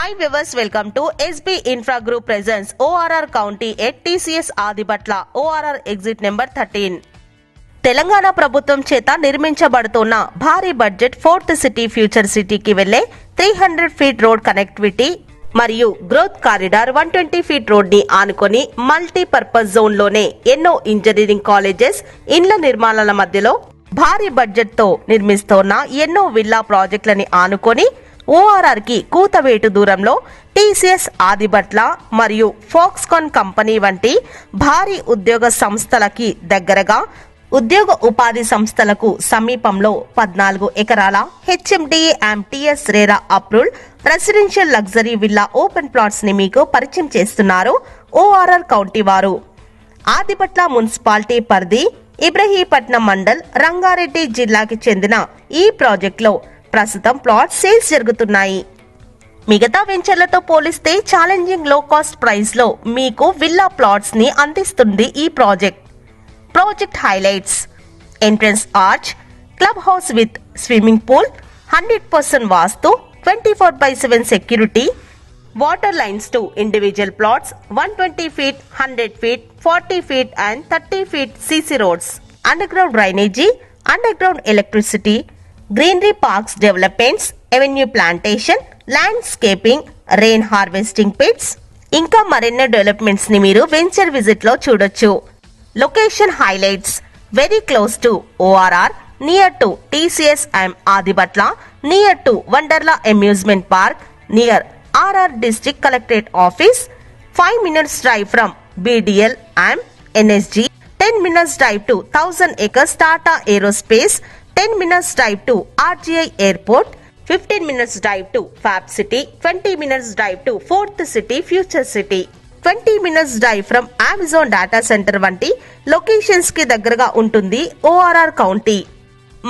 Hi viewers, welcome to SB Infra Group presents ORR County at TCS Adipatla ORR exit number 13. Telangana ప్రభుత్వం చేత నిర్మించబడుతున్న భారీ budget fourth city future సిటీకి వెళ్లే 300 feet road connectivity మరియు growth corridor 120 feet road ని ఆనుకొని multipurpose zone లోనే ఎన్నో ఇంజనీరింగ్ కాలేజెస్ ఇండ్ల నిర్మాణాల మధ్యలో భారీ బడ్జెట్ తో నిర్మిస్తోన్న ఎన్నో విల్లా ప్రాజెక్టులని ఆనుకొని ORR కి కూతవేటు దూరంలో TCS ఆదిబట్ల మరియు ఫాక్స్కాన్ కంపెనీ వంటి భారీ ఉద్యోగ సంస్థలకి దగ్గరగా ఉద్యోగ ఉపాధి సంస్థలకు సమీపంలో 14 ఎకరాల HMDA and TS RERA approved residential luxury villa open plots ని మీకు పరిచయం చేస్తున్నారు ORR కౌంటీ వారు. ఆదిబట్ల మున్సిపాలిటీ పరిధి ఇబ్రహీపట్నం మండల్ రంగారెడ్డి జిల్లాకి చెందిన ఈ ప్రాజెక్టులో ప్రస్తుతం ప్లాట్ సేల్స్ జరుగుతున్నాయి. మిగతా వెంచర్లతో పోలిస్తే ఛాలెంజింగ్ లో కాస్ట్ ప్రైస్ లో మీకు విల్లా ప్లాట్స్ ని అందిస్తుంది ఈ project highlights: entrance arch, club house with swimming pool, 100% vastu, 24/7 security, water lines to individual plots, 120 feet, 100 feet, 40 feet and 30 feet CC roads, underground drainage, underground electricity, greenery parks developments, avenue plantation, landscaping, rain harvesting pits, ఇంకా మరెన్నో developments ని మీరు venture visit లో చూడొచ్చు. Location highlights: very close to ORR, near to TCS and Adibatla, near to Wonderla amusement park, near RR district collectorate office, 5 minutes drive from BDL and NSG, 10 minutes drive to 1000 acres Tata Aerospace, 10 minutes drive to RGI Airport, 15 minutes drive to Fab City, 20 minutes drive to 4th City Future City, 20 minutes drive from Amazon Data Center వంటి locations కి దగ్గరగా ఉంటుంది ORR county.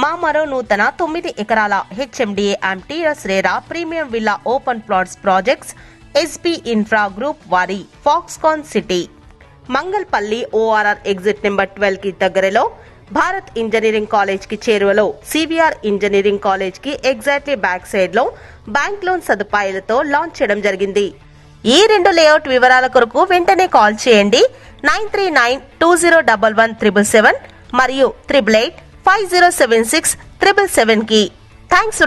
మా మరో నూతన 9 ఎకరాల HMDA and TS RERA premium villa open plots projects SB infra group వారి Foxconn city Mangalpalli ORR exit number 12 కి దగ్గరలో భారత్ ఇంజనీరింగ్ కాలేజ్ కి చేరువలో CVR ఇంజనీరింగ్ కాలేజ్ కి ఎగ్జాక్ట్లీ బ్యాక్ సైడ్ లో బ్యాంక్ లోన్ సదుపాయాలతో లాంచ్ చేయడం జరిగింది. ఈ రెండు లేఅవుట్ వివరాల కొరకు వెంటనే కాల్ చేయండి 9392011777 మరియు 8885076777 కి. థ్యాంక్స్.